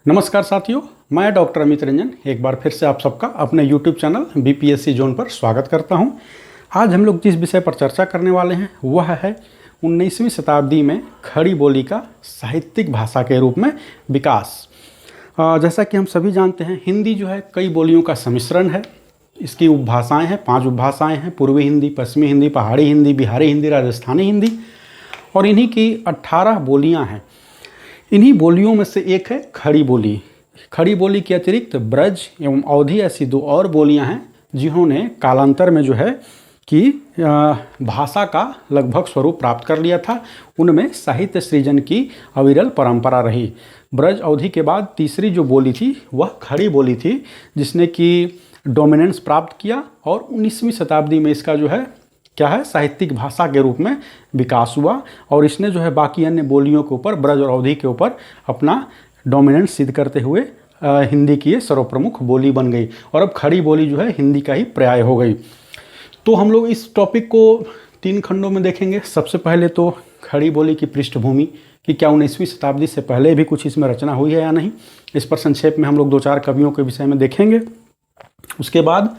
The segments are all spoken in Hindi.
नमस्कार साथियों, मैं डॉक्टर अमित रंजन एक बार फिर से आप सबका अपने YouTube चैनल बीपीएससी जोन पर स्वागत करता हूं। आज हम लोग जिस विषय पर चर्चा करने वाले हैं वह है 19वीं शताब्दी में खड़ी बोली का साहित्यिक भाषा के रूप में विकास। जैसा कि हम सभी जानते हैं, हिंदी जो है कई बोलियों का सम्मिश्रण है। इसकी उपभाषाएँ हैं, 5 उपभाषाएँ हैं: पूर्वी हिंदी, पश्चिमी हिंदी, पहाड़ी हिंदी, बिहारी हिंदी, राजस्थानी हिंदी, और इन्हीं की 18 बोलियाँ हैं। इन्हीं बोलियों में से एक है खड़ी बोली। खड़ी बोली के अतिरिक्त ब्रज एवं अवधी ऐसी 2 और बोलियां हैं जिन्होंने कालांतर में जो है कि भाषा का लगभग स्वरूप प्राप्त कर लिया था। उनमें साहित्य सृजन की अविरल परंपरा रही। ब्रज अवधी के बाद तीसरी जो बोली थी वह खड़ी बोली थी, जिसने कि डोमिनेंस प्राप्त किया और 19वीं शताब्दी में इसका जो है क्या है साहित्यिक भाषा के रूप में विकास हुआ। और इसने जो है बाकी अन्य बोलियों के ऊपर, ब्रज और अवधी के ऊपर अपना डोमिनेंस सिद्ध करते हुए हिंदी की ये सर्वप्रमुख बोली बन गई। और अब खड़ी बोली जो है हिंदी का ही पर्याय हो गई। तो हम लोग इस टॉपिक को 3 खंडों में देखेंगे। सबसे पहले तो खड़ी बोली की पृष्ठभूमि कि क्या 19वीं शताब्दी से पहले भी कुछ इसमें रचना हुई है या नहीं, इस पर संक्षेप में हम लोग 2-4 कवियों के विषय में देखेंगे। उसके बाद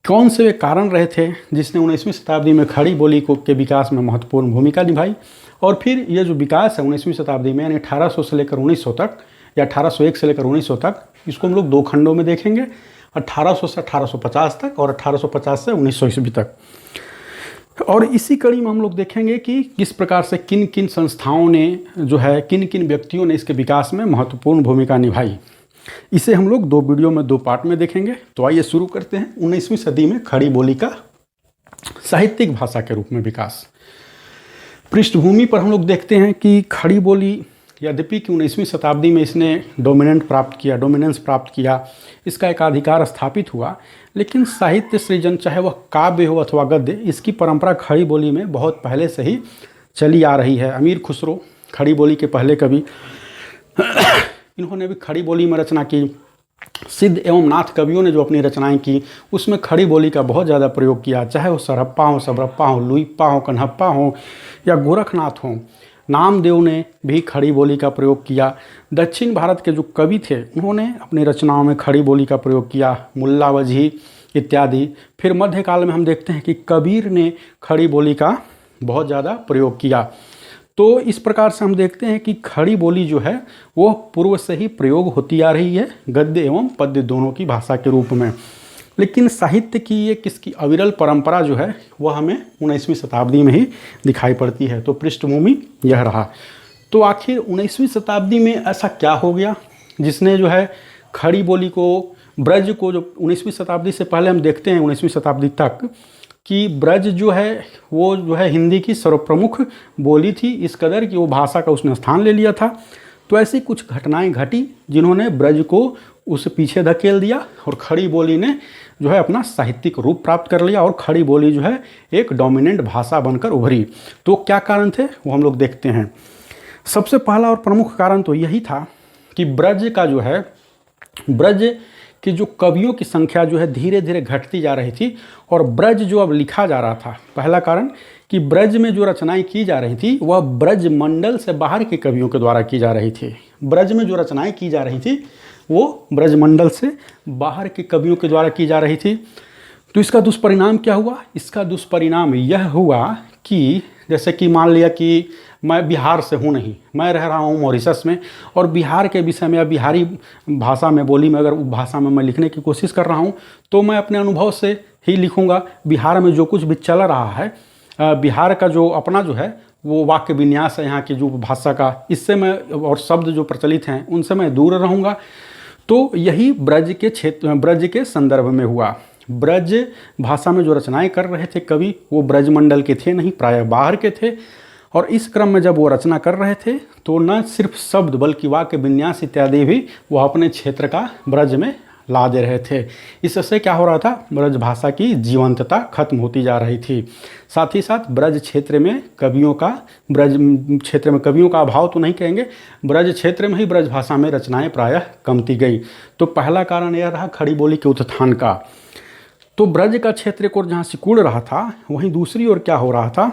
कौन से वे कारण रहे थे जिसने 19वीं शताब्दी में खड़ी बोली के विकास में महत्वपूर्ण भूमिका निभाई। और फिर ये जो विकास है 19वीं शताब्दी में, यानी 1800 से लेकर 1900 तक या 1801 से लेकर 1900 तक, इसको हम लोग 2 खंडों में देखेंगे: 1800 से 1850 तक और 1850 से 1900 ईस्वी तक। और इसी कड़ी में हम लोग देखेंगे कि किस प्रकार से किन किन संस्थाओं ने जो है, किन किन व्यक्तियों ने इसके विकास में महत्वपूर्ण भूमिका निभाई। इसे हम लोग 2 वीडियो में 2 पार्ट में देखेंगे। तो आइए शुरू करते हैं 19वीं सदी में खड़ी बोली का साहित्यिक भाषा के रूप में विकास। पृष्ठभूमि पर हम लोग देखते हैं कि खड़ी बोली यद्यपि कि 19वीं शताब्दी में इसने डोमिनेंस प्राप्त किया, इसका एक अधिकार स्थापित हुआ, लेकिन साहित्य सृजन, चाहे वह काव्य हो अथवा गद्य, इसकी परंपरा खड़ी बोली में बहुत पहले से ही चली आ रही है। अमीर खुसरो खड़ी बोली के पहले कवि, इन्होंने भी खड़ी बोली में रचना की। सिद्ध एवं नाथ कवियों ने जो अपनी रचनाएं की उसमें खड़ी बोली का बहुत ज़्यादा प्रयोग किया, चाहे वो सरहप्पा हो, सबरप्पा हो, लुइप्पा हो, कन्हप्पा हो या गोरखनाथ हो। नामदेव ने भी खड़ी बोली का प्रयोग किया। दक्षिण भारत के जो कवि थे उन्होंने अपनी रचनाओं में खड़ी बोली का प्रयोग किया, मुल्ला वजही इत्यादि। फिर मध्यकाल में हम देखते हैं कि कबीर ने खड़ी बोली का बहुत ज़्यादा प्रयोग किया। तो इस प्रकार से हम देखते हैं कि खड़ी बोली जो है वो पूर्व से ही प्रयोग होती आ रही है, गद्य एवं पद्य दोनों की भाषा के रूप में। लेकिन साहित्य की ये किसकी अविरल परंपरा जो है वह हमें 19वीं शताब्दी में ही दिखाई पड़ती है। तो पृष्ठभूमि यह रहा। तो आखिर 19वीं शताब्दी में ऐसा क्या हो गया जिसने जो है खड़ी बोली को, ब्रज को, जो 19वीं शताब्दी से पहले हम देखते हैं 19वीं शताब्दी तक कि ब्रज जो है वो जो है हिंदी की सर्वप्रमुख बोली थी, इस कदर कि वो भाषा का उसने स्थान ले लिया था। तो ऐसी कुछ घटनाएं घटी जिन्होंने ब्रज को उस पीछे धकेल दिया और खड़ी बोली ने जो है अपना साहित्यिक रूप प्राप्त कर लिया और खड़ी बोली जो है एक डोमिनेंट भाषा बनकर उभरी। तो क्या कारण थे वो हम लोग देखते हैं। सबसे पहला और प्रमुख कारण तो यही था कि ब्रज का जो है, ब्रज कि जो कवियों की संख्या जो है धीरे धीरे घटती जा रही थी और ब्रज जो अब लिखा जा रहा था। पहला कारण कि ब्रज में जो रचनाएं की जा रही थी वह ब्रज मंडल से बाहर के कवियों के द्वारा की जा रही थी। ब्रज में जो रचनाएं की जा रही थी वो ब्रज मंडल से बाहर के कवियों के द्वारा की जा रही थी। तो इसका दुष्परिणाम क्या हुआ? इसका दुष्परिणाम यह हुआ कि जैसे कि मान लिया कि मैं बिहार से हूँ नहीं, मैं रह रहा हूँ मॉरिशस में, और बिहार के विषय में या बिहारी भाषा में, बोली में, अगर भाषा में मैं लिखने की कोशिश कर रहा हूँ तो मैं अपने अनुभव से ही लिखूँगा। बिहार में जो कुछ भी चल रहा है, बिहार का जो अपना जो है वो वाक्य विन्यास है यहाँ की जो भाषा का, इससे मैं, और शब्द जो प्रचलित हैं उनसे मैं दूर रहूँगा। तो यही ब्रज के क्षेत्र, ब्रज के संदर्भ में हुआ। ब्रज भाषा में जो रचनाएं कर रहे थे कवि वो ब्रज मंडल के थे नहीं, प्रायः बाहर के थे। और इस क्रम में जब वो रचना कर रहे थे तो न सिर्फ शब्द बल्कि वाक्य विन्यास इत्यादि भी वो अपने क्षेत्र का ब्रज में ला दे रहे थे। इससे क्या हो रहा था? ब्रज भाषा की जीवंतता खत्म होती जा रही थी। साथ ही साथ ब्रज क्षेत्र में कवियों का, ब्रज क्षेत्र में कवियों का अभाव तो नहीं कहेंगे, ब्रज क्षेत्र में ही ब्रज भाषा में रचनाएं प्रायः कमती गई। तो पहला कारण यह रहा खड़ी बोली के उत्थान का। तो ब्रज का क्षेत्र को जहाँ सिकुड़ रहा था, वहीं दूसरी ओर क्या हो रहा था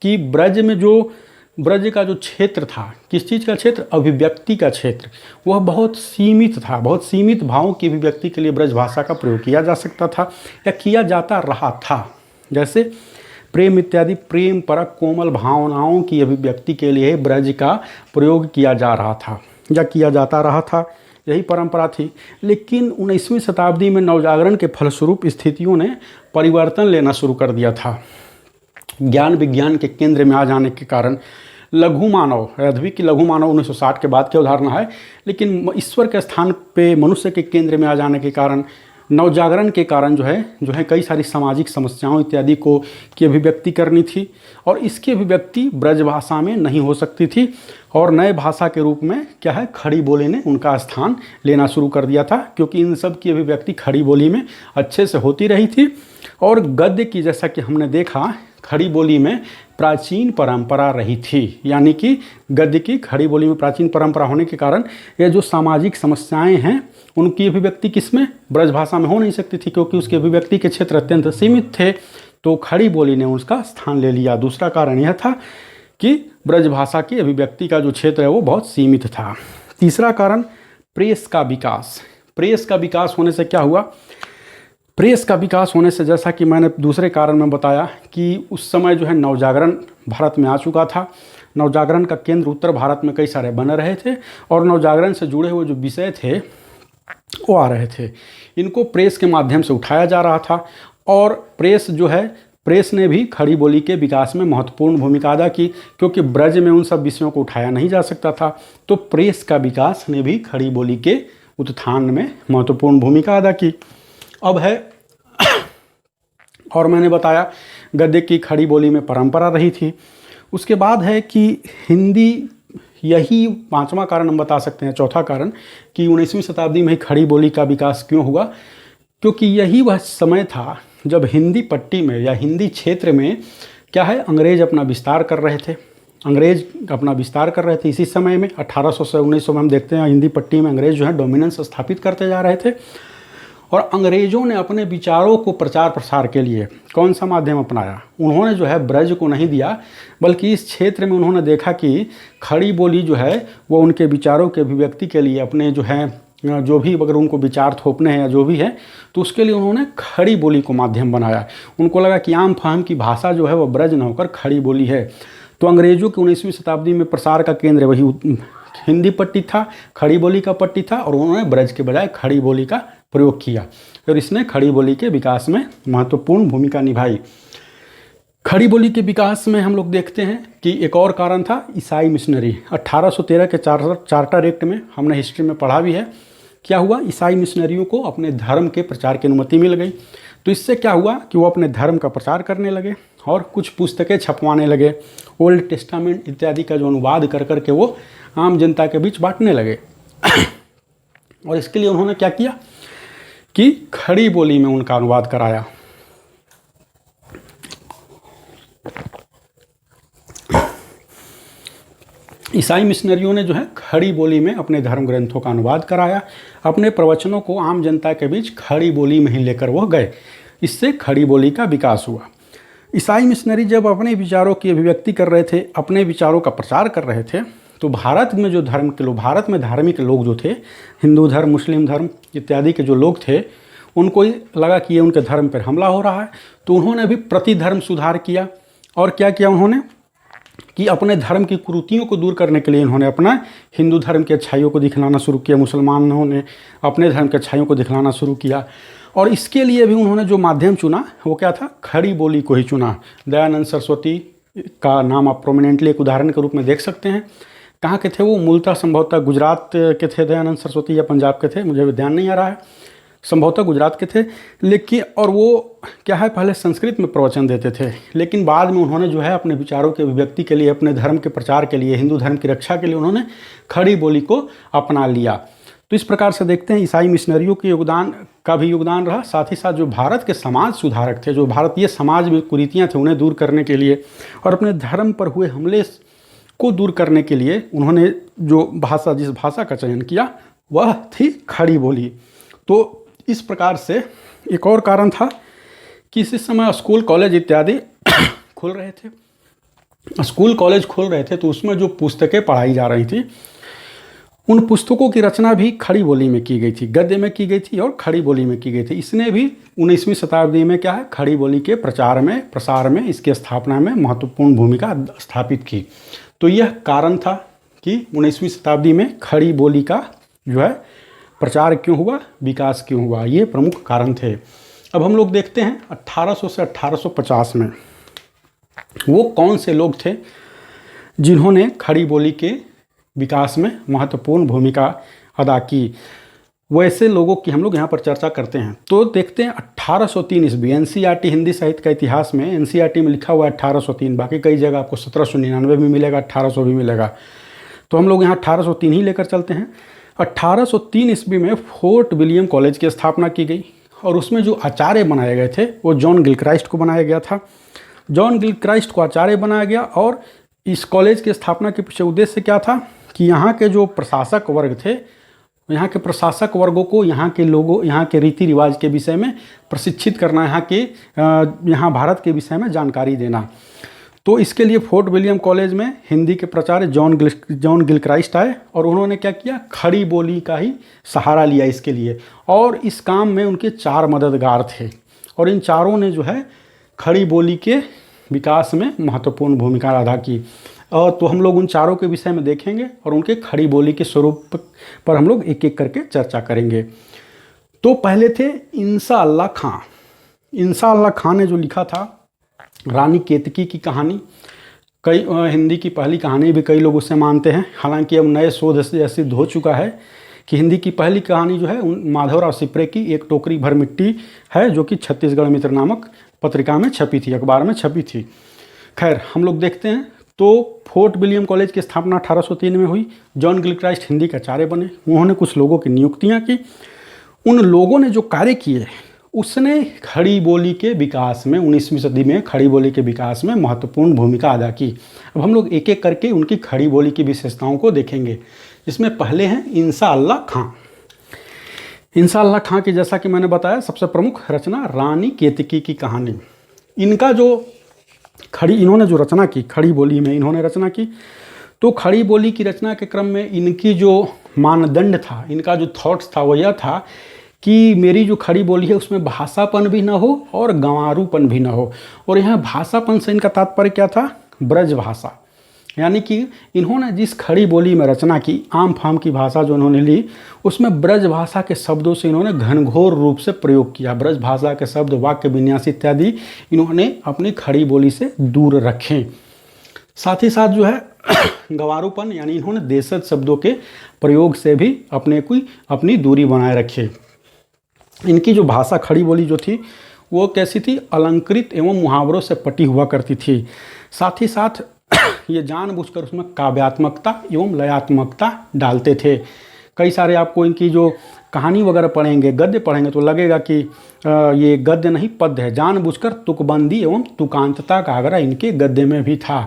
कि ब्रज में जो ब्रज का जो क्षेत्र था, किस चीज़ का क्षेत्र, अभिव्यक्ति का क्षेत्र, वह बहुत सीमित था। बहुत सीमित भावों की अभिव्यक्ति के लिए ब्रज भाषा का प्रयोग किया जा सकता था या किया जाता रहा था। जैसे प्रेम इत्यादि प्रेम परक कोमल भावनाओं की अभिव्यक्ति के लिए ब्रज का प्रयोग किया जा रहा था या किया जाता रहा था, यही परंपरा थी। लेकिन 19वीं शताब्दी में नवजागरण के फलस्वरूप स्थितियों ने परिवर्तन लेना शुरू कर दिया था। ज्ञान विज्ञान के केंद्र में आ जाने के कारण लघु मानव, यद्यपि कि लघु मानव 1960 के बाद की अवधारणा है, लेकिन ईश्वर के स्थान पे मनुष्य के केंद्र में आ जाने के कारण, नवजागरण के कारण जो है कई सारी सामाजिक समस्याओं इत्यादि को की अभिव्यक्ति करनी थी और इसकी अभिव्यक्ति ब्रज भाषा में नहीं हो सकती थी और नए भाषा के रूप में क्या है, खड़ी बोली ने उनका स्थान लेना शुरू कर दिया था, क्योंकि इन सब की अभिव्यक्ति खड़ी बोली में अच्छे से होती रही थी। और गद्य की, जैसा कि हमने देखा, खड़ी बोली में प्राचीन परंपरा रही थी, यानी कि गद्य की खड़ी बोली में प्राचीन परंपरा होने के कारण ये जो सामाजिक समस्याएं हैं उनकी अभिव्यक्ति किसमें, ब्रज भाषा में हो नहीं सकती थी, क्योंकि उसके अभिव्यक्ति के क्षेत्र अत्यंत सीमित थे। तो खड़ी बोली ने उसका स्थान ले लिया। दूसरा कारण यह था कि ब्रज भाषा की अभिव्यक्ति का जो क्षेत्र है वो बहुत सीमित था। तीसरा कारण प्रेस का विकास। प्रेस का विकास होने से क्या हुआ, प्रेस का विकास होने से, जैसा कि मैंने दूसरे कारण में बताया कि उस समय जो है नवजागरण भारत में आ चुका था। नवजागरण का केंद्र उत्तर भारत में कई सारे बन रहे थे और नवजागरण से जुड़े हुए जो विषय थे वो आ रहे थे। इनको प्रेस के माध्यम से उठाया जा रहा था और प्रेस ने भी खड़ी बोली के विकास में महत्वपूर्ण भूमिका अदा की, क्योंकि ब्रज में उन सब विषयों को उठाया नहीं जा सकता था। तो प्रेस का विकास ने भी खड़ी बोली के उत्थान में महत्वपूर्ण भूमिका अदा की। अब है, और मैंने बताया गद्य की खड़ी बोली में परंपरा रही थी। उसके बाद है कि हिंदी, यही पांचवा कारण हम बता सकते हैं, चौथा कारण कि 19वीं शताब्दी में ही खड़ी बोली का विकास क्यों हुआ, क्योंकि यही वह समय था जब हिंदी पट्टी में या हिंदी क्षेत्र में क्या है, अंग्रेज अपना विस्तार कर रहे थे। इसी समय में 1800 से 1900 में हम देखते हैं हिंदी पट्टी में अंग्रेज जो है डोमिनेंस स्थापित करते जा रहे थे और अंग्रेजों ने अपने विचारों को प्रचार प्रसार के लिए कौन सा माध्यम अपनाया, उन्होंने जो है ब्रज को नहीं दिया, बल्कि इस क्षेत्र में उन्होंने देखा कि खड़ी बोली जो है वो उनके विचारों के अभिव्यक्ति के लिए, अपने जो है जो भी अगर उनको विचार थोपने हैं या जो भी है, तो उसके लिए उन्होंने खड़ी बोली को माध्यम बनाया। उनको लगा कि आम फाहम की भाषा जो है वो ब्रज न होकर खड़ी बोली है। तो अंग्रेजों की 19वीं शताब्दी में प्रसार का केंद्र वही हिंदी पट्टी था, खड़ी बोली का पट्टी था, और उन्होंने ब्रज के बजाय खड़ी बोली का प्रयोग किया और इसने खड़ी बोली के विकास में महत्वपूर्ण भूमिका निभाई। खड़ी बोली के विकास में हम लोग देखते हैं कि एक और कारण था ईसाई मिशनरी। 1813 के चार्टर एक्ट में हमने हिस्ट्री में पढ़ा भी है, क्या हुआ, ईसाई मिशनरियों को अपने धर्म के प्रचार की अनुमति मिल गई। तो इससे क्या हुआ कि वो अपने धर्म का प्रचार करने लगे और कुछ पुस्तकें छपवाने लगे, ओल्ड टेस्टामेंट इत्यादि का जो अनुवाद कर करके वो आम जनता के बीच बांटने लगे। और इसके लिए उन्होंने क्या किया कि खड़ी बोली में उनका अनुवाद कराया। ईसाई मिशनरियों ने जो है खड़ी बोली में अपने धर्म ग्रंथों का अनुवाद कराया, अपने प्रवचनों को आम जनता के बीच खड़ी बोली में ही लेकर वो गए। इससे खड़ी बोली का विकास हुआ। ईसाई मिशनरी जब अपने विचारों की अभिव्यक्ति कर रहे थे, अपने विचारों का प्रचार कर रहे थे, तो भारत में जो धर्म के लोग, भारत में धार्मिक लोग जो थे, हिंदू धर्म, मुस्लिम धर्म इत्यादि के जो लोग थे, उनको लगा कि ये उनके धर्म पर हमला हो रहा है। तो उन्होंने भी प्रतिधर्म सुधार किया। और क्या किया उन्होंने कि अपने धर्म की कुरीतियों को दूर करने के लिए इन्होंने अपना हिंदू धर्म की अच्छाइयों को दिखलाना शुरू किया, मुसलमानों ने अपने धर्म की अच्छाइयों को दिखलाना शुरू किया। और इसके लिए भी उन्होंने जो माध्यम चुना वो क्या था, खड़ी बोली को ही चुना। दयानंद सरस्वती का नाम आप प्रोमिनेंटली एक उदाहरण के रूप में देख सकते हैं। कहाँ के थे वो, मूलतः संभवतः गुजरात के थे दयानंद सरस्वती, या पंजाब के थे, मुझे ध्यान नहीं आ रहा है, संभवतः गुजरात के थे। लेकिन और वो क्या है, पहले संस्कृत में प्रवचन देते थे, लेकिन बाद में उन्होंने जो है अपने विचारों के अभिव्यक्ति के लिए, अपने धर्म के प्रचार के लिए, हिंदू धर्म की रक्षा के लिए उन्होंने खड़ी बोली को अपना लिया। तो इस प्रकार से देखते हैं ईसाई मिशनरियों के योगदान का भी योगदान रहा, साथ ही साथ जो भारत के समाज सुधारक थे, जो भारतीय समाज में कुरीतियाँ थे उन्हें दूर करने के लिए और अपने धर्म पर हुए हमले को दूर करने के लिए उन्होंने जिस भाषा का चयन किया वह थी खड़ी बोली। तो इस प्रकार से एक और कारण था कि इस समय स्कूल कॉलेज इत्यादि खुल रहे थे स्कूल कॉलेज खोल रहे थे तो उसमें जो पुस्तकें पढ़ाई जा रही थी उन पुस्तकों की रचना भी खड़ी बोली में की गई थी, गद्य में की गई थी और खड़ी बोली में की गई थी। इसने भी 19वीं शताब्दी में क्या है, खड़ी बोली के प्रचार में, प्रसार में, इसकी स्थापना में महत्वपूर्ण भूमिका स्थापित की। तो यह कारण था कि 19वीं शताब्दी में खड़ी बोली का जो है प्रचार क्यों हुआ, विकास क्यों हुआ, ये प्रमुख कारण थे। अब हम लोग देखते हैं 1800 से 1850 में वो कौन से लोग थे जिन्होंने खड़ी बोली के विकास में महत्वपूर्ण भूमिका अदा की। वैसे लोगों की हम लोग यहाँ पर चर्चा करते हैं। तो देखते हैं 1803 ईस्वी, एनसीईआरटी हिंदी साहित्य का इतिहास में एनसीईआरटी में लिखा हुआ है 1803, बाकी कई जगह आपको 1799 भी मिलेगा, 1800 भी मिलेगा। तो हम लोग यहाँ 1803 ही लेकर चलते हैं। 1803 ईस्वी में फोर्ट विलियम कॉलेज की स्थापना की गई और उसमें जो आचार्य बनाए गए थे वो जॉन गिलक्राइस्ट को बनाया गया था। जॉन गिलक्राइस्ट को आचार्य बनाया गया और इस कॉलेज की स्थापना के पीछे उद्देश्य क्या था कि यहाँ के जो प्रशासक वर्ग थे, यहाँ के प्रशासक वर्गों को यहाँ के लोगों, यहाँ के रीति रिवाज के विषय में प्रशिक्षित करना, यहाँ भारत के विषय में जानकारी देना। तो इसके लिए फोर्ट विलियम कॉलेज में हिंदी के प्राचार्य जॉन गिलक्राइस्ट आए और उन्होंने क्या किया, खड़ी बोली का ही सहारा लिया इसके लिए। और इस काम में उनके 4 मददगार थे और इन चारों ने जो है खड़ी बोली के विकास में महत्वपूर्ण भूमिका अदा की। और तो हम लोग उन चारों के विषय में देखेंगे और उनके खड़ी बोली के स्वरूप पर हम लोग एक एक करके चर्चा करेंगे। तो पहले थे इंसा अल्लाह खां। इंसा अल्लाह खां ने जो लिखा था रानी केतकी की कहानी, कई हिंदी की पहली कहानी भी कई लोग उसे मानते हैं। हालांकि अब नए शोध से सिद्ध हो चुका है कि हिंदी की पहली कहानी जो है माधवराव सिप्रे की एक टोकरी भर मिट्टी है, जो कि छत्तीसगढ़ मित्र नामक पत्रिका में छपी थी, अखबार में छपी थी। खैर हम लोग देखते हैं। तो फोर्ट विलियम कॉलेज की स्थापना 1803 में हुई। जॉन गिलक्राइस्ट हिंदी के आचार्य बने। उन्होंने कुछ लोगों की नियुक्तियां की। उन लोगों ने जो कार्य किए उसने खड़ी बोली के विकास में, 19वीं सदी में खड़ी बोली के विकास में महत्वपूर्ण भूमिका अदा की। अब हम लोग एक एक करके उनकी खड़ी बोली की विशेषताओं को देखेंगे। इसमें पहले हैं इंसा अल्लाह खां। इंसा अल्लाह खां की, जैसा कि मैंने बताया, सबसे प्रमुख रचना रानी केतकी की कहानी। इनका जो इन्होंने जो रचना की खड़ी बोली में, इन्होंने रचना की। तो खड़ी बोली की रचना के क्रम में इनकी जो मानदंड था, इनका जो थॉट्स था वो यह था कि मेरी जो खड़ी बोली है उसमें भाषापन भी ना हो और गंवारूपन भी ना हो। और यहाँ भाषापन से इनका तात्पर्य क्या था, ब्रज भाषा। यानी कि इन्होंने जिस खड़ी बोली में रचना की, आम फाम की भाषा जो इन्होंने ली, उसमें ब्रज भाषा के शब्दों से इन्होंने घनघोर रूप से प्रयोग किया। ब्रज भाषा के शब्द, वाक्य विन्यास इत्यादि इन्होंने अपनी खड़ी बोली से दूर रखें। साथ ही साथ जो है गंवारूपन, यानी इन्होंने देशज शब्दों के प्रयोग से भी अपनी दूरी बनाए रखी। इनकी जो भाषा खड़ी बोली जो थी वो कैसी थी, अलंकृत एवं मुहावरों से पटी हुआ करती थी। साथ ही साथ ये जानबूझकर उसमें काव्यात्मकता एवं लयात्मकता डालते थे। कई सारे आपको इनकी जो कहानी वगैरह पढ़ेंगे, गद्य पढ़ेंगे तो लगेगा कि ये गद्य नहीं पद्य है। जानबूझकर तुकबंदी एवं तुकांतता का आग्रह इनके गद्य में भी था।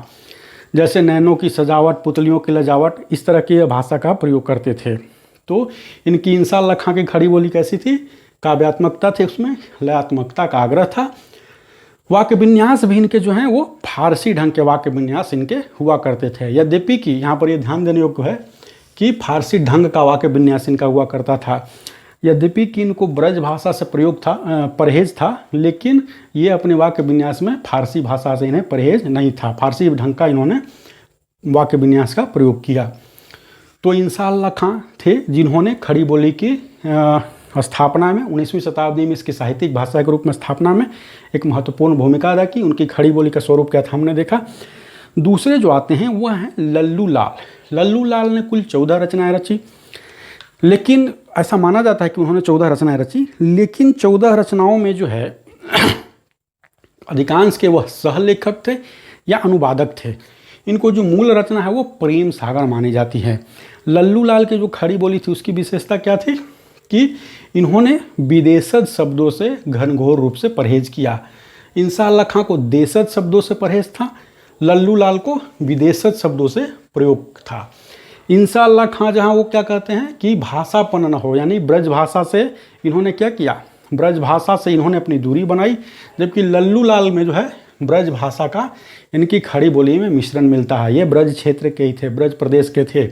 जैसे नैनों की सजावट, पुतलियों की लजावट, इस तरह की भाषा का प्रयोग करते थे। तो इनकी इंसा अल्लाह खां की खड़ी बोली कैसी थी, काव्यात्मकता थी, उसमें लयात्मकता का आग्रह था। वाक्य विन्यास भी इनके जो हैं वो फारसी ढंग के वाक्य विन्यास इनके हुआ करते थे। यद्यपि कि यहाँ पर ये ध्यान देने योग्य है कि फारसी ढंग का वाक्य विन्यास इनका हुआ करता था। यद्यपि कि इनको ब्रज भाषा से परहेज था, लेकिन ये अपने वाक्य विन्यास में फारसी भाषा से इन्हें परहेज नहीं था। फारसी ढंग का इन्होंने वाक्य विन्यास का प्रयोग किया। तो इंसा अल्लाह खां थे जिन्होंने खड़ी बोली की स्थापना में, 19वीं शताब्दी में इसकी साहित्यिक भाषा के रूप में स्थापना में एक महत्वपूर्ण भूमिका अदा की। उनकी खड़ी बोली का स्वरूप क्या था हमने देखा। दूसरे जो आते हैं वह हैं लल्लू लाल। लल्लू लाल ने कुल 14 रचनाएं रची, लेकिन ऐसा माना जाता है कि उन्होंने 14 रचनाएं रची, लेकिन 14 रचनाओं में जो है अधिकांश के वह सहलेखक थे या अनुवादक थे। इनको जो मूल रचना है वो प्रेम सागर मानी जाती है। लल्लू लाल की जो खड़ी बोली थी उसकी विशेषता क्या थी कि इन्होंने विदेशज शब्दों से घनघोर रूप से परहेज किया। इंसा अल्लाह खां को देशज शब्दों से परहेज था, लल्लू लाल को विदेशज शब्दों से प्रयोग था। इंसा अल्लाह खां जहाँ वो क्या कहते हैं कि भाषापन न हो, यानी ब्रज भाषा से इन्होंने क्या किया, ब्रज भाषा से इन्होंने अपनी दूरी बनाई। जबकि लल्लू लाल में जो है ब्रज भाषा का इनकी खड़ी बोली में मिश्रण मिलता है। ये ब्रज क्षेत्र के ही थे, ब्रज प्रदेश के थे,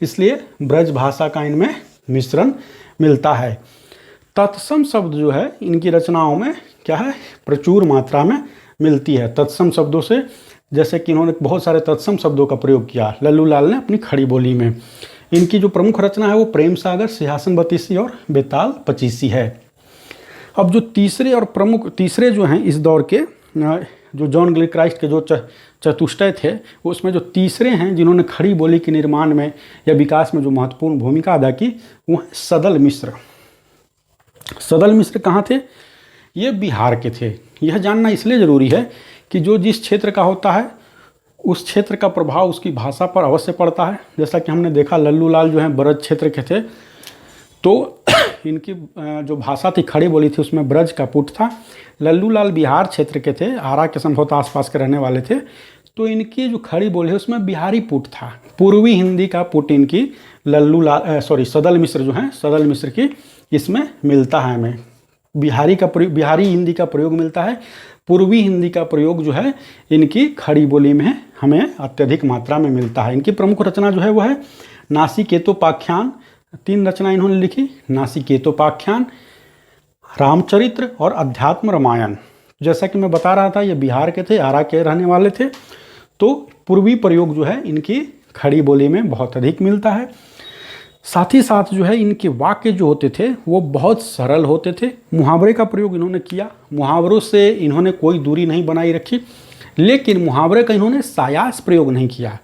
इसलिए ब्रज भाषा का इनमें मिश्रण मिलता है। तत्सम शब्द जो है इनकी रचनाओं में क्या है, प्रचुर मात्रा में मिलती है। तत्सम शब्दों से, जैसे कि इन्होंने बहुत सारे तत्सम शब्दों का प्रयोग किया लल्लू लाल ने अपनी खड़ी बोली में। इनकी जो प्रमुख रचना है वो प्रेम सागर, सिंहासन बतीसी और बेताल पचीसी है। अब जो तीसरे जो हैं इस दौर के, जो जॉन गिलक्राइस्ट के जो चतुष्टय थे, उसमें जो तीसरे हैं जिन्होंने खड़ी बोली के निर्माण में या विकास में जो महत्वपूर्ण भूमिका अदा की, वो है सदल मिश्र। सदल मिश्र कहाँ थे? ये बिहार के थे। यह जानना इसलिए ज़रूरी है कि जो जिस क्षेत्र का होता है उस क्षेत्र का प्रभाव उसकी भाषा पर अवश्य पड़ता है। जैसा कि हमने देखा लल्लू लाल जो हैं ब्रज क्षेत्र के थे, तो इनकी जो भाषा थी, खड़ी बोली थी, उसमें ब्रज का पुट था। लल्लू लाल बिहार क्षेत्र के थे, आरा के संभवतः आसपास के रहने वाले थे, तो इनकी जो खड़ी बोली है उसमें बिहारी पुट था। पूर्वी हिंदी का पुट इनकी सदल मिश्र जो है, सदल मिश्र की इसमें मिलता है। हमें बिहारी हिंदी का प्रयोग मिलता है। पूर्वी हिंदी का प्रयोग जो है इनकी खड़ी बोली में हमें अत्यधिक मात्रा में मिलता है। इनकी प्रमुख रचना जो है वो है नासिकेतोपाख्यान। 3 रचना इन्होंने लिखी, नासिकेतोपाख्यान, रामचरित्र और अध्यात्म रामायण। जैसा कि मैं बता रहा था ये बिहार के थे, आरा के रहने वाले थे, तो पूर्वी प्रयोग जो है इनकी खड़ी बोली में बहुत अधिक मिलता है। साथ ही साथ जो है इनके वाक्य जो होते थे वो बहुत सरल होते थे। मुहावरे का प्रयोग इन्होंने किया, मुहावरों से इन्होंने कोई दूरी नहीं बनाई रखी, लेकिन मुहावरे का इन्होंने सायास प्रयोग नहीं किया।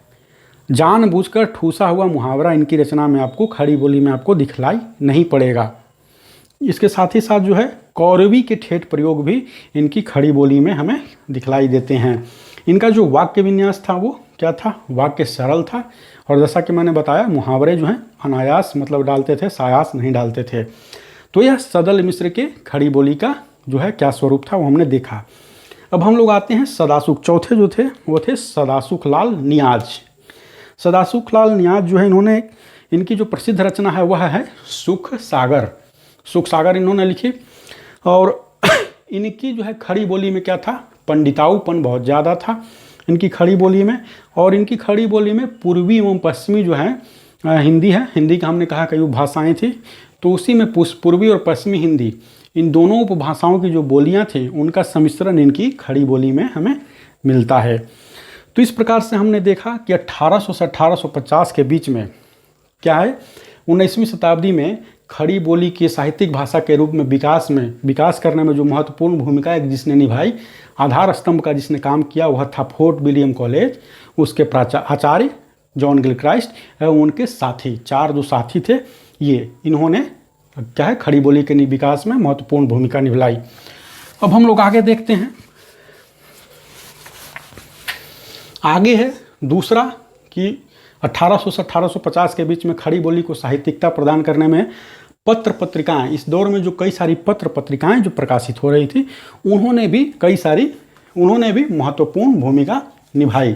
जानबूझकर ठूसा हुआ मुहावरा इनकी रचना में आपको, खड़ी बोली में आपको दिखलाई नहीं पड़ेगा। इसके साथ ही साथ जो है कौरवी के ठेठ प्रयोग भी इनकी खड़ी बोली में हमें दिखलाई देते हैं। इनका जो वाक्य विन्यास था वो क्या था? वाक्य सरल था, और जैसा कि मैंने बताया मुहावरे जो हैं अनायास मतलब डालते थे, सायास नहीं डालते थे। तो यह सदल मिश्र के खड़ी बोली का जो है क्या स्वरूप था वो हमने देखा। अब हम लोग आते हैं सदासुख। चौथे जो थे वो थे सदासुख लाल नियाज। सदासुख लाल नियाज जो है इन्होंने, इनकी जो प्रसिद्ध रचना है वह है सुख सागर। सुख सागर इन्होंने लिखी, और इनकी जो है खड़ी बोली में क्या था? पंडिताऊपन बहुत ज़्यादा था इनकी खड़ी बोली में। और इनकी खड़ी बोली में पूर्वी एवं पश्चिमी जो है हिंदी है, हिंदी का हमने कहा कई उपभाषाएँ थी, तो उसी में पूर्वी और पश्चिमी हिंदी, इन दोनों उपभाषाओं की जो बोलियां थी उनका सम्मिश्रण इनकी खड़ी बोली में हमें मिलता है। तो इस प्रकार से हमने देखा कि 1800 से 1850 के बीच में क्या है, 19वीं शताब्दी में खड़ी बोली की साहित्यिक भाषा के रूप में विकास करने में जो महत्वपूर्ण भूमिका है जिसने निभाई, आधार स्तंभ का जिसने काम किया, वह था फोर्ट विलियम कॉलेज। उसके आचार्य जॉन गिलक्राइस्ट एवं उनके साथी, 4 जो साथी थे, ये इन्होंने क्या है खड़ी बोली के विकास में महत्वपूर्ण भूमिका निभाई। अब हम लोग आगे देखते हैं। आगे है दूसरा कि 1800 से 1850 के बीच में खड़ी बोली को साहित्यिकता प्रदान करने में पत्र पत्रिकाएं, इस दौर में जो कई सारी पत्र पत्रिकाएं जो प्रकाशित हो रही थी उन्होंने भी महत्वपूर्ण भूमिका निभाई।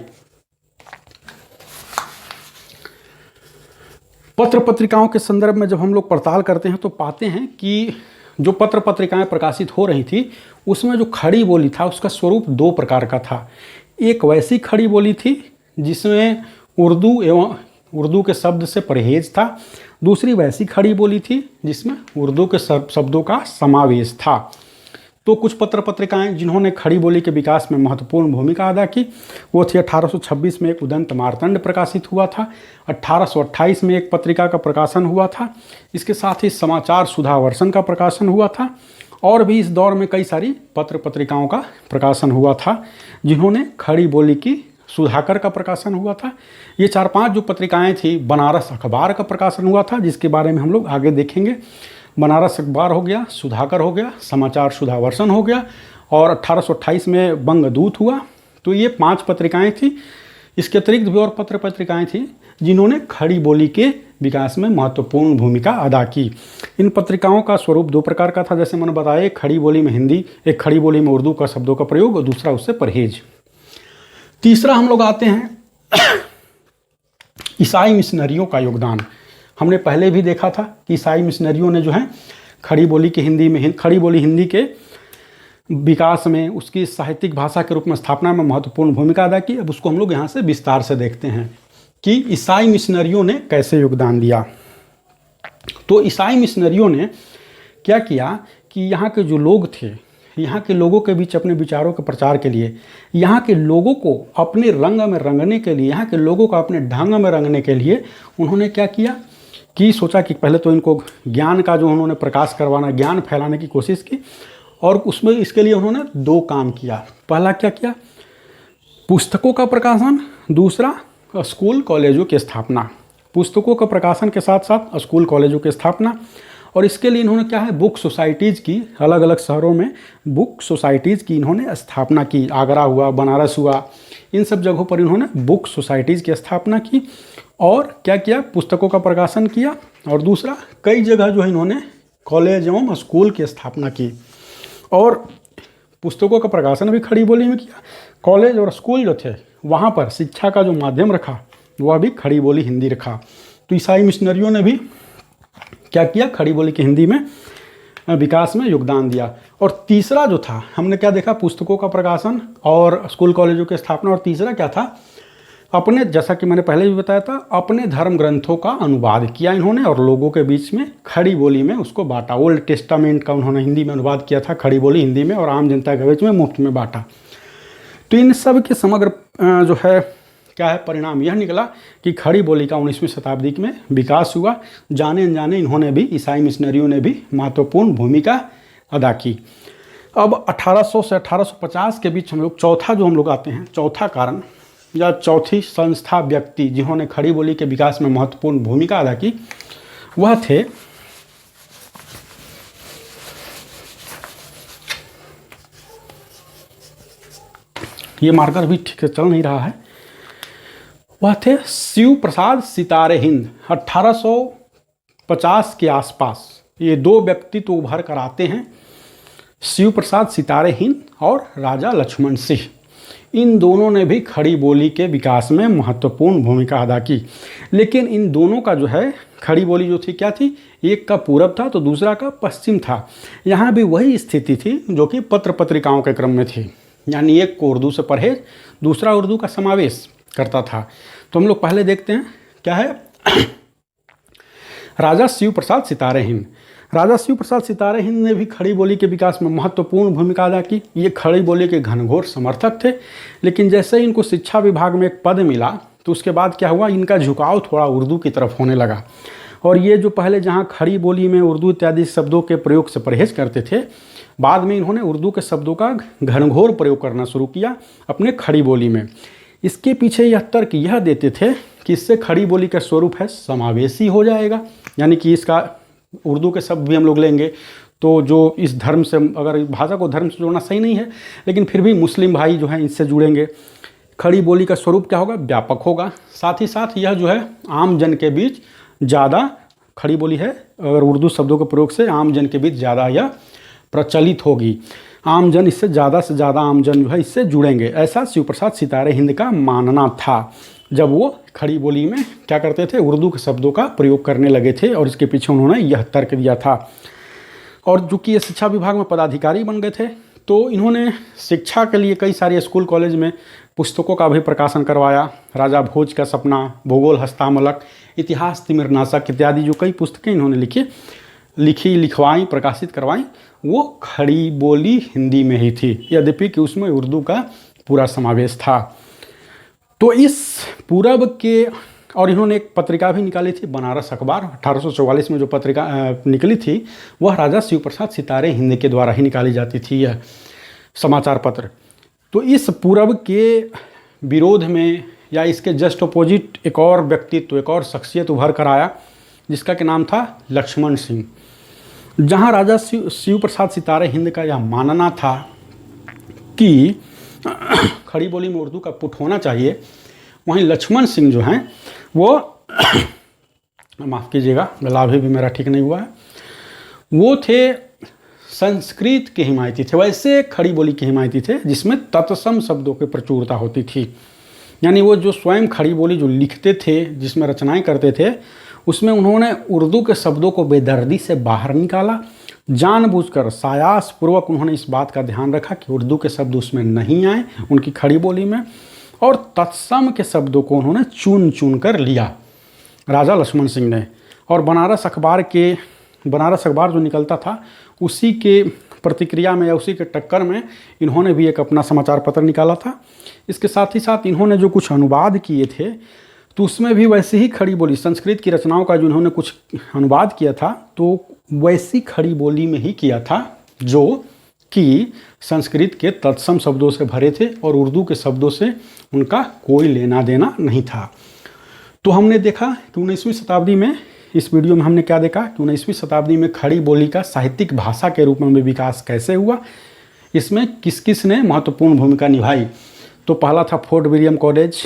पत्र पत्रिकाओं के संदर्भ में जब हम लोग पड़ताल करते हैं तो पाते हैं कि जो पत्र पत्रिकाएं प्रकाशित हो रही थी उसमें जो खड़ी बोली था उसका स्वरूप 2 प्रकार का था। एक वैसी खड़ी बोली थी जिसमें उर्दू के शब्द से परहेज था, दूसरी वैसी खड़ी बोली थी जिसमें उर्दू के शब्दों का समावेश था। तो कुछ पत्र पत्रिकाएं जिन्होंने खड़ी बोली के विकास में महत्वपूर्ण भूमिका अदा की वो थी 1826 में एक उदंत मार्तंड प्रकाशित हुआ था, 1828 में एक पत्रिका का प्रकाशन हुआ था, इसके साथ ही समाचार सुधा वर्षन का प्रकाशन हुआ था, और भी इस दौर में कई सारी पत्र पत्रिकाओं का प्रकाशन हुआ था जिन्होंने खड़ी बोली की। सुधाकर का प्रकाशन हुआ था। ये 4-5 जो पत्रिकाएं थी, बनारस अखबार का प्रकाशन हुआ था जिसके बारे में हम लोग आगे देखेंगे। बनारस अखबार हो गया, सुधाकर हो गया, समाचार सुधा वर्षन हो गया, और 1828 में बंगदूत हुआ। तो ये 5 पत्रिकाएं थी। इसके अतिरिक्त भी और पत्र पत्रिकाएं थी जिन्होंने खड़ी बोली के विकास में महत्वपूर्ण भूमिका अदा की। इन पत्रिकाओं का स्वरूप 2 प्रकार का था, जैसे मैंने बताया, एक खड़ी बोली में हिंदी, एक खड़ी बोली में उर्दू का शब्दों का प्रयोग, और दूसरा उससे परहेज। तीसरा हम लोग आते हैं ईसाई मिशनरियों का योगदान। हमने पहले भी देखा था कि ईसाई मिशनरियों ने जो है खड़ी बोली हिंदी के विकास में, उसकी साहित्यिक भाषा के रूप में स्थापना में महत्वपूर्ण भूमिका अदा की। अब उसको हम लोग यहाँ से विस्तार से देखते हैं कि ईसाई मिशनरियों ने कैसे योगदान दिया। तो ईसाई मिशनरियों ने क्या किया कि यहाँ के जो लोग थे, यहाँ के लोगों के बीच अपने विचारों के प्रचार के लिए, यहाँ के लोगों को अपने रंग में रंगने के लिए, यहाँ के लोगों को अपने ढंग में रंगने के लिए उन्होंने क्या किया कि सोचा कि पहले तो इनको ज्ञान का जो उन्होंने प्रकाश करवाना, ज्ञान फैलाने की कोशिश की। और उसमें इसके लिए उन्होंने दो काम किया। पहला क्या किया, पुस्तकों का प्रकाशन, दूसरा स्कूल कॉलेजों की स्थापना। पुस्तकों का प्रकाशन के साथ साथ स्कूल कॉलेजों की स्थापना। और इसके लिए इन्होंने क्या है, बुक सोसाइटीज़ की, अलग अलग शहरों में बुक सोसाइटीज़ की इन्होंने स्थापना की। आगरा हुआ, बनारस हुआ, इन सब जगहों पर इन्होंने बुक सोसाइटीज़ की स्थापना की। और क्या किया, पुस्तकों का प्रकाशन किया। और दूसरा, कई जगह जो है इन्होंने कॉलेज एवं स्कूल की स्थापना की। और पुस्तकों का प्रकाशन भी खड़ी बोली में किया। कॉलेज और स्कूल जो थे वहाँ पर शिक्षा का जो माध्यम रखा वह भी खड़ी बोली हिंदी रखा। तो ईसाई मिशनरियों ने भी क्या किया, खड़ी बोली की हिंदी में विकास में योगदान दिया। और तीसरा जो था, हमने क्या देखा, पुस्तकों का प्रकाशन और स्कूल कॉलेजों की स्थापना। और तीसरा क्या था, अपने, जैसा कि मैंने पहले भी बताया था, अपने धर्म ग्रंथों का अनुवाद किया इन्होंने और लोगों के बीच में खड़ी बोली में उसको बांटा। ओल्ड टेस्टामेंट का उन्होंने हिंदी में अनुवाद किया था, खड़ी बोली हिंदी में, और आम जनता के बीच में मुफ्त में बांटा। तो इन सब के समग्र जो है क्या है, परिणाम यह निकला कि खड़ी बोली का 19वीं शताब्दी में विकास हुआ। जाने अनजाने इन्होंने भी, ईसाई मिशनरियों ने भी महत्वपूर्ण भूमिका अदा की। अब 1800 से 1850 के बीच हम लोग आते हैं, चौथा कारण या चौथी संस्था, व्यक्ति जिन्होंने खड़ी बोली के विकास में महत्वपूर्ण भूमिका अदा की, वह थे ये मार्कर भी ठीक से चल नहीं रहा है, वह थे शिव प्रसाद सितारे हिंद। 1850 के आसपास ये दो व्यक्ति तो उभर कर आते हैं, शिव प्रसाद सितारे हिंद और राजा लक्ष्मण सिंह। इन दोनों ने भी खड़ी बोली के विकास में महत्वपूर्ण भूमिका अदा की। लेकिन इन दोनों का जो है, खड़ी बोली जो थी क्या थी, एक का पूरब था तो दूसरा का पश्चिम था। यहाँ भी वही स्थिति थी जो कि पत्र पत्रिकाओं के क्रम में थी, यानी एक को उर्दू से परहेज, दूसरा उर्दू का समावेश करता था। तो हम लोग पहले देखते हैं क्या है, राजा शिव प्रसाद सितारे हिंद। राजा शिव प्रसाद सितारे हिंद ने भी खड़ी बोली के विकास में महत्वपूर्ण भूमिका अदा की। ये खड़ी बोली के घनघोर समर्थक थे, लेकिन जैसे ही इनको शिक्षा विभाग में एक पद मिला तो उसके बाद क्या हुआ, इनका झुकाव थोड़ा उर्दू की तरफ होने लगा। और ये जो पहले जहाँ खड़ी बोली में उर्दू इत्यादि शब्दों के प्रयोग से परहेज करते थे, बाद में इन्होंने उर्दू के शब्दों का घनघोर प्रयोग करना शुरू किया अपने खड़ी बोली में। इसके पीछे यह तर्क यह देते थे कि इससे खड़ी बोली का स्वरूप है समावेशी हो जाएगा, यानी कि इसका उर्दू के शब्द भी हम लोग लेंगे तो जो इस धर्म से, अगर भाषा को धर्म से जोड़ना सही नहीं है, लेकिन फिर भी मुस्लिम भाई जो हैं इससे जुड़ेंगे। खड़ी बोली का स्वरूप क्या होगा, व्यापक होगा। साथ ही साथ यह जो है आम जन के बीच ज़्यादा, खड़ी बोली है अगर उर्दू शब्दों के प्रयोग से आम जन के बीच ज़्यादा यह प्रचलित होगी। आम जन इससे ज़्यादा आम जन जो है इससे जुड़ेंगे, ऐसा शिव प्रसाद सितारे हिंद का मानना था। जब वो खड़ी बोली में क्या करते थे, उर्दू के शब्दों का प्रयोग करने लगे थे, और इसके पीछे उन्होंने यह तर्क दिया था। और चूँकि ये शिक्षा विभाग में पदाधिकारी बन गए थे तो इन्होंने शिक्षा के लिए कई सारे स्कूल कॉलेज में पुस्तकों का भी प्रकाशन करवाया। राजा भोज का सपना, भूगोल हस्तामलक, इतिहास तिमिरनाशक इत्यादि जो कई पुस्तकें इन्होंने लिखवाई, प्रकाशित करवाई, वो खड़ी बोली हिंदी में ही थी, यद्यपि कि उसमें उर्दू का पूरा समावेश था। तो इस पूरब के, और इन्होंने एक पत्रिका भी निकाली थी, बनारस अखबार। 1844 में जो पत्रिका निकली थी वह राजा शिव प्रसाद सितारे हिंद के द्वारा ही निकाली जाती थी, यह समाचार पत्र। तो इस पूरब के विरोध में या इसके जस्ट अपोजिट एक और व्यक्तित्व, एक और शख्सियत उभर कर आया जिसका के नाम था लक्ष्मण सिंह। जहाँ राजा शिव प्रसाद सितारे हिंद का यह मानना था कि खड़ी बोली में उर्दू का पुट होना चाहिए, वहीं लक्ष्मण सिंह जो हैं वो माफ़ कीजिएगा गला भी मेरा ठीक नहीं हुआ है, वो थे संस्कृत के हिमायती थे। वैसे खड़ी बोली के हिमायती थे जिसमें तत्सम शब्दों की प्रचुरता होती थी, यानी वो जो स्वयं खड़ी बोली जो लिखते थे, जिसमें रचनाएं करते थे, उसमें उन्होंने उर्दू के शब्दों को बेदर्दी से बाहर निकाला, जानबूझकर सायास पूर्वक उन्होंने इस बात का ध्यान रखा कि उर्दू के शब्द उसमें नहीं आए उनकी खड़ी बोली में, और तत्सम के शब्दों को उन्होंने चुन चुन कर लिया राजा लक्ष्मण सिंह ने। और बनारस अखबार जो निकलता था उसी के प्रतिक्रिया में या उसी के टक्कर में इन्होंने भी एक अपना समाचार पत्र निकाला था। इसके साथ ही साथ इन्होंने जो कुछ अनुवाद किए थे तो उसमें भी वैसे ही खड़ी बोली, संस्कृत की रचनाओं का जो इन्होंने कुछ अनुवाद किया था तो वैसी खड़ी बोली में ही किया था जो कि संस्कृत के तत्सम शब्दों से भरे थे और उर्दू के शब्दों से उनका कोई लेना देना नहीं था। तो हमने देखा कि 19वीं शताब्दी में, इस वीडियो में हमने क्या देखा कि 19वीं शताब्दी में खड़ी बोली का साहित्यिक भाषा के रूप में विकास कैसे हुआ, इसमें किस किस ने महत्वपूर्ण भूमिका निभाई। तो पहला था fort William college,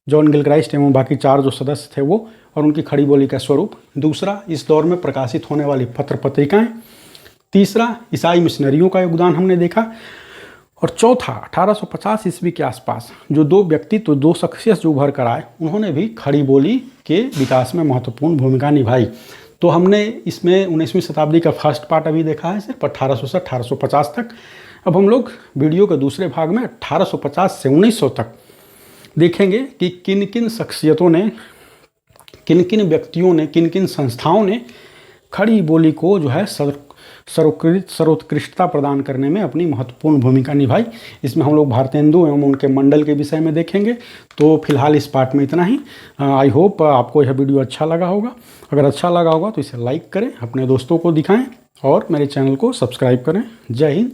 John Gilchrist एवं बाकी 4 जो सदस्य थे वो, और उनकी खड़ी बोली का स्वरूप। दूसरा, इस दौर में प्रकाशित होने वाली पत्र पत्रिकाएँ। तीसरा, ईसाई मिशनरियों का योगदान हमने देखा। और चौथा, 1850 ईस्वी के आसपास जो 2 व्यक्तित्व, 2 शख्सियत जो उभर कर आए, उन्होंने भी खड़ी बोली के विकास में महत्वपूर्ण भूमिका निभाई। तो हमने इसमें 19वीं शताब्दी का फर्स्ट पार्ट अभी देखा है सिर्फ 1800 से 1850 तक। अब हम लोग वीडियो के दूसरे भाग में 1850 से 1900 तक देखेंगे कि किन किन शख्सियतों ने, किन किन व्यक्तियों ने, किन किन संस्थाओं ने खड़ी बोली को जो है सर्वोत्कृष्टता प्रदान करने में अपनी महत्वपूर्ण भूमिका निभाई। इसमें हम लोग भारतेंदु एवं उनके मंडल के विषय में देखेंगे। तो फिलहाल इस पार्ट में इतना ही। आई होप आपको यह वीडियो अच्छा लगा होगा। अगर अच्छा लगा होगा तो इसे लाइक करें, अपने दोस्तों को दिखाएं और मेरे चैनल को सब्सक्राइब करें। जय हिंद।